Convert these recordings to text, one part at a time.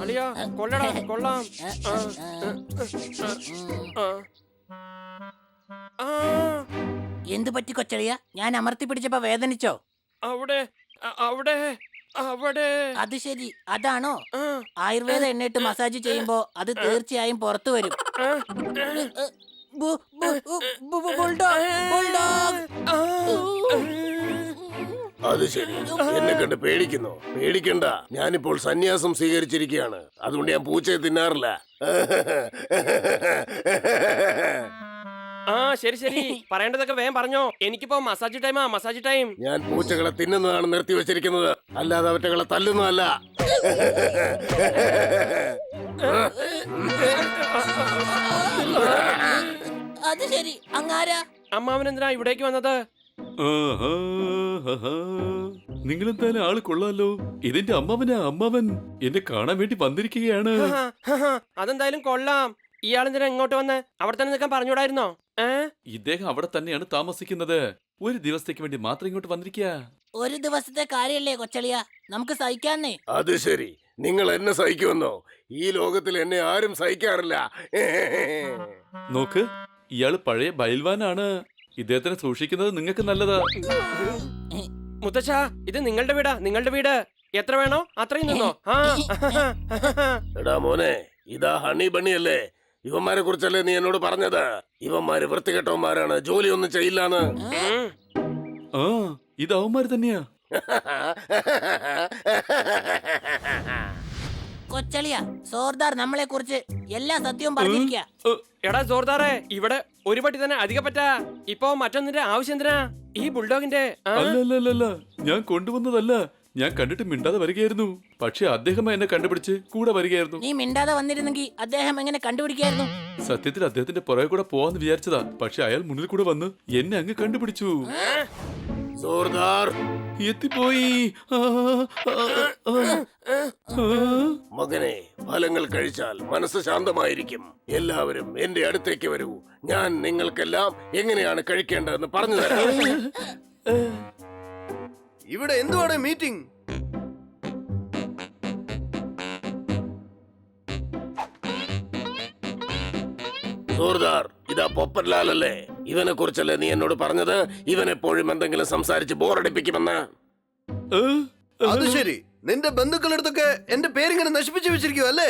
അളിയാ കൊള്ളടാ കൊള്ളാം. എന്ത് പറ്റി കൊച്ചളിയ? ഞാൻ അമർത്തി പിടിച്ചപ്പോ വേദനിച്ചോ? അവിടെ അവിടെ അവിടെ. അത് ശരി, അതാണോ? ആയുർവേദ എണ്ണയിട്ട് മസാജ് ചെയ്യുമ്പോ അത് തീർച്ചയായും പുറത്തു വരും. അത് ശരി, എന്നെ കണ്ട് പേടിക്കുന്നോ? പേടിക്കണ്ട, ഞാനിപ്പോൾ സന്യാസം സ്വീകരിച്ചിരിക്കുകയാണ്. അതുകൊണ്ട് ഞാൻ പൂച്ചയെ തിന്നാറില്ല. ശരി ശരി, പറയേണ്ടതൊക്കെ വേഗം പറഞ്ഞോ. എനിക്കിപ്പോ മസാജ് ടൈമാ, മസാജ് ടൈം. ഞാൻ പൂച്ചകളെ തിന്നുന്നതാണ് നിർത്തി വെച്ചിരിക്കുന്നത്, അല്ലാതെ അവറ്റകളെ തല്ലുന്നതല്ല. അത് ശരി, അങ്ങാരാ? അമ്മാവൻ എന്തിനാ ഇവിടേക്ക് വന്നത്? നിങ്ങളെന്തായാലും ആള് കൊള്ളാലോ. ഇതിന്റെ അമ്മാവൻ എന്നെ കാണാൻ വേണ്ടി വന്നിരിക്കുകയാണ്. അതെന്തായാലും കൊള്ളാം. ഇയാളെന്തിനാ ഇങ്ങോട്ട് വന്ന്? അവിടെ തന്നെ നിൽക്കാൻ പറഞ്ഞൂടായിരുന്നോ? ഇദ്ദേഹം അവിടെ തന്നെയാണ് താമസിക്കുന്നത്. ഒരു ദിവസത്തേക്ക് വേണ്ടി മാത്രം ഇങ്ങോട്ട് വന്നിരിക്കുക. ഒരു ദിവസത്തെ കാര്യല്ലേ കൊച്ചളിയ, നമുക്ക് സഹിക്കാന്നേ. അത് ശരി, നിങ്ങൾ എന്നെ സഹിക്കുമെന്നോ? ഈ ലോകത്തിൽ എന്നെ ആരും സഹിക്കാറില്ല. നോക്ക്, ഇയാള് പഴയ ബയൽവാനാണ്. ഇദ്ദേഹത്തിനെ സൂക്ഷിക്കുന്നത് നിങ്ങൾക്ക് നല്ലതാ. മുത്തച്ഛ, ഇത് നിങ്ങളുടെ വീടാ, നിങ്ങളുടെ വീട്. എത്ര വേണോ അത്രയും നിന്നോ. എടാ മോനെ, ഇതാ ഹണി ബണ്ണി അല്ലേ? ഇവന്മാരെ കുറിച്ചല്ലേ നീ എന്നോട് പറഞ്ഞത്? ഇവന്മാര് വൃത്തികെട്ടവന്മാരാണ്, ജോലിയൊന്നും ചെയ്യില്ലാന്ന്. ആ, ഇത് അവന്മാര് തന്നെയാ. കൊച്ചളിയ, സോർദാർ നമ്മളെ കുറിച്ച് എല്ലാ സത്യവും പറഞ്ഞിരിക്കുക. എടാ ജോർദാറെ, ഇവിടെ ഒരു പട്ടി തന്നെ അധികം പറ്റാ. ഇപ്പൊ മറ്റൊന്നിന്റെ ആവശ്യം എന്തിനാ? ഈ ബുൾഡോഗിന്റെ. അല്ല, ഞാൻ കൊണ്ടുവന്നതല്ല. ഞാൻ കണ്ടിട്ട് മിണ്ടാതെ വരികയായിരുന്നു. പക്ഷെ അദ്ദേഹം എന്നെ കണ്ടുപിടിച്ച് കൂടെ വരികയായിരുന്നു. നീ മിണ്ടാതെ വന്നിരുന്നെങ്കിൽ അദ്ദേഹം എങ്ങനെ കണ്ടുപിടിക്കായിരുന്നു? സത്യത്തിൽ അദ്ദേഹത്തിന്റെ പുറകെ കൂടെ പോവാന്ന് വിചാരിച്ചതാ. പക്ഷെ അയാൾ മുന്നിൽ കൂടെ വന്ന് എന്നെ അങ്ങ് കണ്ടുപിടിച്ചു. സോർദാർ എത്തിപ്പോയി. മകനെ, ഫലങ്ങൾ കഴിച്ചാൽ മനസ്സ് ശാന്തമായിരിക്കും. എല്ലാവരും എന്റെ അടുത്തേക്ക് വരൂ. ഞാൻ നിങ്ങൾക്കെല്ലാം എങ്ങനെയാണ് കഴിക്കേണ്ടതെന്ന് പറഞ്ഞു തരാം. ഇവിടെ എന്തുവാണ് മീറ്റിംഗ്? സോർദാർ, ഇതാ പൊപ്പൻലാൽ അല്ലേ? ഇവനെ കുറിച്ചല്ലേ നീ എന്നോട് പറഞ്ഞത്? ഇവൻ എപ്പോഴും എന്തെങ്കിലും സംസാരിച്ച് ബോറടിപ്പിക്കുമെന്ന്. അത് ശരി, നിന്റെ ബന്ധുക്കളടുത്തൊക്കെ എന്റെ പേരിങ്ങനെ നശിപ്പിച്ചു വെച്ചിരിക്കുവോ അല്ലേ?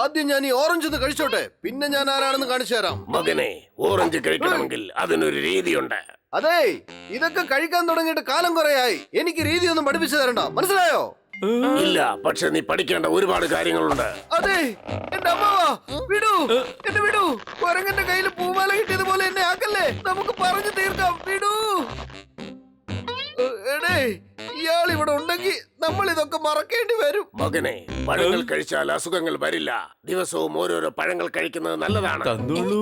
ആദ്യം ഞാൻ ഈ ഓറഞ്ച് ഒന്ന് കഴിച്ചോട്ടെ, പിന്നെ ഞാൻ ആരാണെന്ന് കാണിച്ചു തരാം. മകനെ, ഓറഞ്ച് കഴിക്കണമെങ്കിൽ അതിനൊരു രീതിയുണ്ട്. അതെ, ഇതൊക്കെ കഴിക്കാൻ തുടങ്ങിയിട്ട് കാലം കുറയായി. എനിക്ക് രീതിയൊന്നും പഠിപ്പിച്ചു തരണ്ട, മനസ്സിലായോ? ഇല്ല, പക്ഷെ നീ പഠിക്കേണ്ട ഒരുപാട് കാര്യങ്ങളുണ്ട്. അതെ, എന്റെ അമ്മാവാ, വിടൂ, എന്നെ വിടൂ. കുരങ്ങന്റെ കയ്യിൽ പൂമാല കിട്ടിയതുപോലെ എന്നെ ആക്കല്ലേ. നമുക്ക് പറഞ്ഞു തീർക്കാം, വിടൂ. എടേ, ഇയാൾ ഇവിടെ ഉണ്ടെങ്കിൽ നമ്മൾ ഇതൊക്കെ മറക്കേണ്ടി വരും. മകനെ, പഴങ്ങൾ കഴിച്ചാൽ അസുഖങ്ങൾ വരില്ല. ദിവസവും ഓരോരോ പഴങ്ങൾ കഴിക്കുന്നത് നല്ലതാണ്. തന്നോളൂ.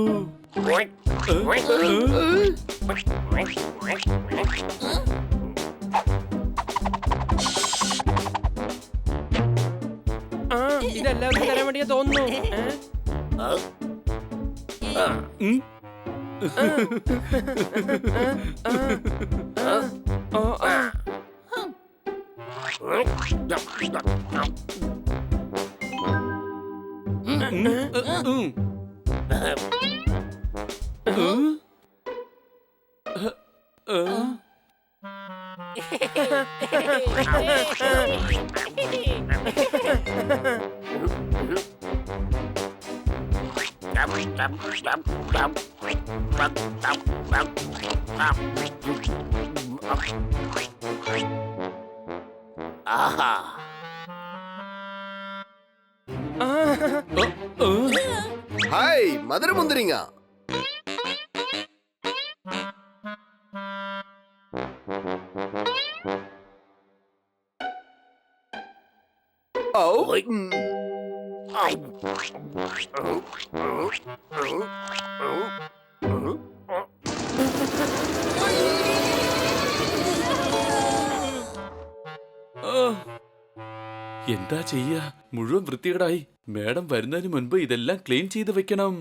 ഇതെല്ലാവർക്കും തരാൻ വേണ്ടിയാ തോന്നുന്നു. ഹായ് മധുരമുന്തിരിങ്ങ. എന്താ ചെയ്യാ, മുഴുവൻ വൃത്തികേടായി. മേഡം വരുന്നതിന് മുൻപ് ഇതെല്ലാം ക്ലീൻ ചെയ്ത് വെക്കണം.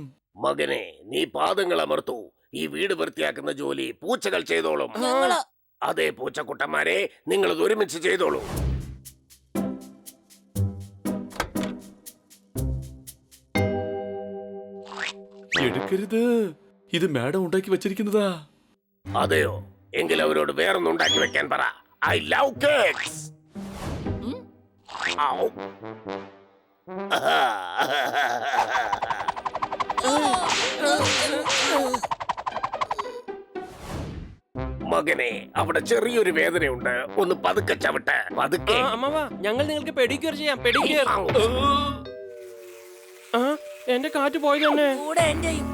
മകനെ, നീ പാദങ്ങൾ അമർത്തു. ഈ വീട് വൃത്തിയാക്കുന്ന ജോലി പൂച്ചകൾ ചെയ്തോളും. അതെ പൂച്ചക്കുട്ടന്മാരെ, നിങ്ങൾ ഇത് ഒരുമിച്ച് ചെയ്തോളൂ. എടുക്കരുത്, ഇത് മാഡം ഉണ്ടാക്കി വെച്ചിരിക്കുന്നതാ. അതെയോ? എങ്കിൽ അവരോട് വേറൊന്നും ഉണ്ടാക്കി വെക്കാൻ പറ. I love cakes. മകനെ, അവിടെ ചെറിയൊരു വേദനയുണ്ട്. ഒന്ന് പതുക്കെ ചവിട്ട്, പതുക്കെ. അമ്മവാ, ഞങ്ങൾ നിങ്ങൾക്ക് പെഡിക്യൂർ ചെയ്യാം. പെഡിക്യൂർ. ആ, എന്റെ കാറ്റ് പോയത് തന്നെ. കൂടെ എന്റെയും.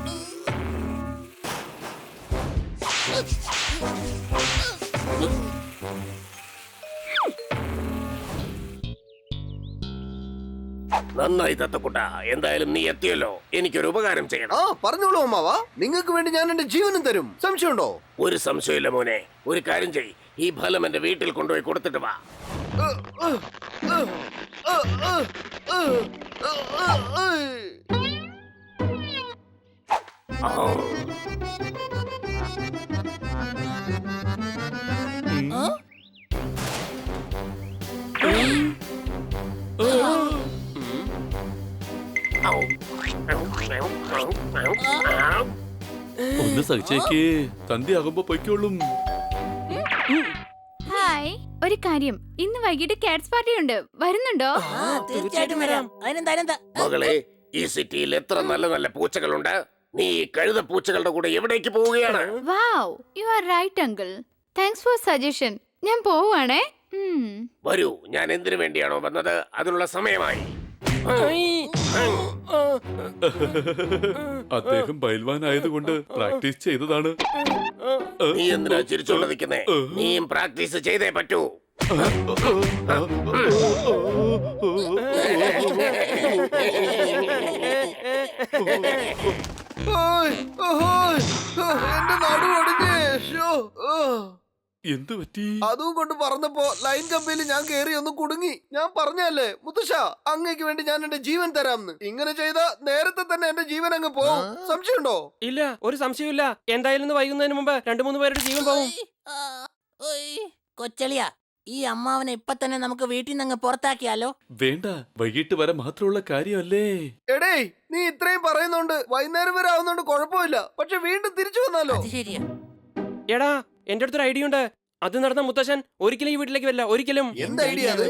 നന്നായി തത്തക്കുട്ട, എന്തായാലും നീ എത്തിയല്ലോ. എനിക്കൊരു ഉപകാരം ചെയ്യണം. ആ പറഞ്ഞോളൂ അമ്മാവാ, നിങ്ങൾക്ക് വേണ്ടി ഞാൻ എന്റെ ജീവനും തരും. സംശയമുണ്ടോ? ഒരു സംശയമില്ല മോനെ. ഒരു കാര്യം ചെയ്, ഈ ഫലം എന്റെ വീട്ടിൽ കൊണ്ടുപോയി കൊടുത്തിട്ട് വാ. ഒന്ന് സഹിച്ചേക്കേ, സന്ധ്യയാകുമ്പോ പൊയ്ക്കോളും. ഹായ്, ഒരു കാര്യം, ഇന്ന് വൈകിട്ട് കാറ്റ്സ് പാർട്ടി ഉണ്ട്, വരുന്നുണ്ടോ? ആ, തീർച്ചയായിട്ടും വരാം. അതിനെന്താ? മകളെ, ഈ സിറ്റിയിൽ എത്ര നല്ല നല്ല പൂച്ചകളുണ്ട്. നീ ഈ കഴുത പൂച്ചകളുടെ കൂടെ എവിടേക്ക് പോവുകയാണ്? Wow, you are right uncle. Thanks for suggestion. ഞാൻ പോവാണേ. വരൂ, ഞാൻ എന്തിനു വേണ്ടിയാണോ വന്നത് അതിനുള്ള സമയമായി. അദ്ദേഹം ബൈൽവാനായതുകൊണ്ട് പ്രാക്ടീസ് ചെയ്തതാണ്. നീ എന്തിനാ ചിരിച്ചോണ്ടിരിക്കുന്നേ? നീയും പ്രാക്ടീസ് ചെയ്തേ പറ്റൂ. എന്റെ നടു ഒടിഞ്ഞേ. ശ്ശോ, ഓ. എന്ത് പറ്റി? അതും കൊണ്ട് പറഞ്ഞപ്പോ ലൈൻ കമ്പിയിൽ ഞാൻ കേറി ഒന്ന് കുടുങ്ങി. ഞാൻ പറഞ്ഞല്ലേ മുത്തശ്ശ, അങ്ങേക്ക് വേണ്ടി ഞാൻ എന്റെ ജീവൻ തരാമെന്ന്. ഇങ്ങനെ ചെയ്ത നേരത്തെ തന്നെ എന്റെ ജീവൻ അങ്ങ് പോവും. സംശയമുണ്ടോ? ഇല്ല, ഒരു സംശയമില്ല. എന്തായാലും ഇന്ന് വൈകുന്നതിന് മുമ്പ് 2-3 പേരുടെ ജീവൻ പോവും. കൊച്ചളിയാ, ഈ അമ്മാവനെ ഇപ്പൊ തന്നെ നമുക്ക് വീട്ടിൽ നിന്ന് അങ്ങ് പുറത്താക്കിയാലോ? വേണ്ട, വൈകിട്ട് വരെ മാത്രമുള്ള കാര്യമല്ലേ. എടേ, നീ ഇത്രയും പറയുന്നോണ്ട് വൈകുന്നേരം വരെ ആവുന്നോണ്ട് കുഴപ്പമില്ല. പക്ഷെ വീണ്ടും തിരിച്ചു വന്നാലോ? അത് ശരിയാ. എടാ, എന്റെ അടുത്തൊരു ഐഡിയ ഉണ്ട്. അത് നടന്ന മുത്തശ്ശൻ ഒരിക്കലും ഈ വീട്ടിലേക്ക് വരില്ല. ഒരിക്കലും. എന്ത് ഐഡിയ അത്?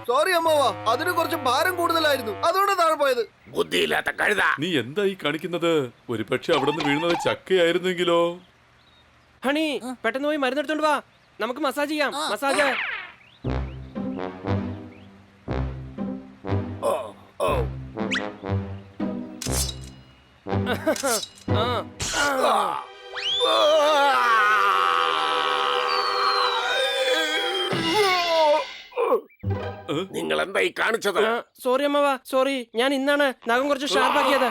സോറി അമ്മാവാ, അതിന് കുറച്ച് ഭാരം കൂടുതലായിരുന്നു, അതുകൊണ്ട് താഴെ പോയത്. ബുദ്ധിയില്ലാത്ത കഴുത. നീ എന്തായി കാണിക്കുന്നത്? ഒരു പക്ഷെ അവിടെ നിന്ന് വീഴുന്നത് ചക്കയായിരുന്നെങ്കിലോ? ഹണി, പെട്ടെന്ന് പോയി മരുന്നെടുത്തോണ്ട് വാ. നമുക്ക് മസാജ് ചെയ്യാം. മസാജ്. ഓ, ഓ. നിങ്ങൾ എന്തായി കാണിച്ചത്? സോറി അമ്മവാ, സോറി. ഞാൻ ഇന്നാണ് നഖം കുറച്ച് ഷാർപ്പാക്കിയത്.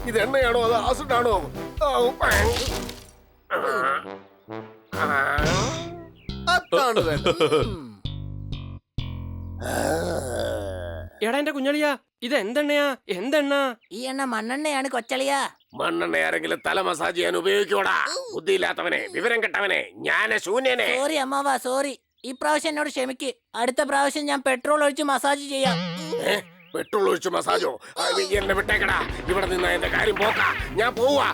ഇത് എണ്ണയാണോ അത് ആസിഡാണോ? അതാണ് വേണ്ടത്. എടാ എന്റെ കുഞ്ഞളിയാ, ഇത് എന്തെണ്ണയാ? എന്തെണ്ണ? ഈ എണ്ണ മണ്ണെണ്ണയാണ് കൊച്ചളിയാ. മണ്ണെണ്ണ ആരെങ്കിലും തല മസാജ് ചെയ്യാൻ ഉപയോഗിക്കോടാ. ബുദ്ധിയില്ലാത്തവനെ, വിവരം കെട്ടവനെ, ജ്ഞാനശൂന്യനെ. സോറി അമ്മാവാ, സോറി. ഇപ്രാവശ്യം എന്നോട് ക്ഷമിക്ക്. അടുത്ത പ്രാവശ്യം ഞാൻ പെട്രോൾ ഒഴിച്ച് മസാജ് ചെയ്യാം. പെട്രോൾ ഒഴിച്ച് മസാജോ? എന്നെ വിട്ടേക്കടാ. ഇവിടെ നിന്ന് എന്റെ കാര്യം പോക്കാ. ഞാൻ പോവാ.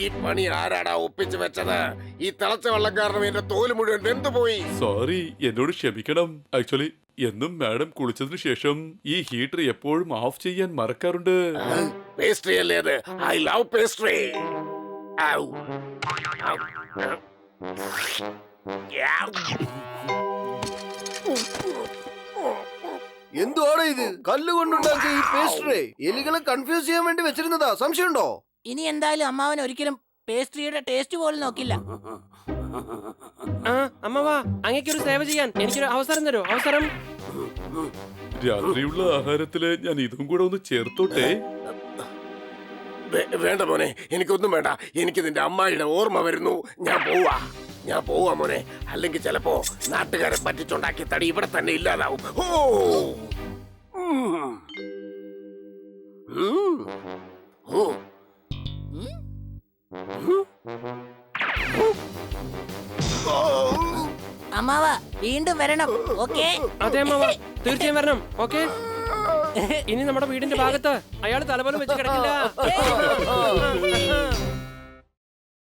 ഈ പണി ആരാടാ ഒപ്പിച്ചു വെച്ചത്? ഈ തിളച്ച വെള്ളം കാരണം എന്റെ തോല് മുഴുവൻ വെന്തുപോയി. സോറി, എന്നോട് ക്ഷമിക്കണം. ആക്ച്വലി എന്നും മാഡം കുളിച്ചതിന് ശേഷം ഈ ഹീറ്റർ എപ്പോഴും ഓഫ് ചെയ്യാൻ മറക്കാറുണ്ട്. പേസ്ട്രി അല്ലേ അത്? I love pastry. എന്തുവാണ് ഇത്? കല്ലുകൊണ്ടുണ്ടാക്കിയ ഈ പേസ്ട്രി എലികളെ കൺഫ്യൂസ് ചെയ്യാൻ വേണ്ടി വെച്ചിരുന്നതാ. സംശയമുണ്ടോ? ഇനി എന്തായാലും അമ്മാവൻ ഒരിക്കലും പേസ്ട്രിയുടെ ടേസ്റ്റ് പോലും നോക്കില്ല. ആ അമ്മവാ, അങ്ങേക്കൊരു സേവ ചെയ്യാൻ എനിക്കൊരു അവസരം തരോ? അവസരം. രാത്രിയുള്ള ആഹാരത്തില് ഞാൻ ഇതും കൂടെ ഒന്ന് ചേർത്തോട്ടെ. വേണ്ട മോനെ, എനിക്കൊന്നും വേണ്ട. എനിക്ക് നിന്റെ അമ്മായിയുടെ ഓർമ്മ വരുന്നു. ഞാൻ പോവാ മോനെ. അല്ലെങ്കിൽ ചിലപ്പോ നാട്ടുകാരെ പറ്റിച്ചുണ്ടാക്കിയ തടി ഇവിടെ തന്നെ ഇല്ലാതാവും. ഓ ഉം. ഉം. ഓ. അമ്മാവ വീണ്ടും വരണം. ഓക്കേ? അതെ അമ്മവാ, തീർച്ചയായും വരണം. ഓക്കെ. ഇനി നമ്മുടെ വീടിന്റെ ഭാഗത്ത് അയാൾ തലപോലും വെച്ച് കിടക്കില്ല.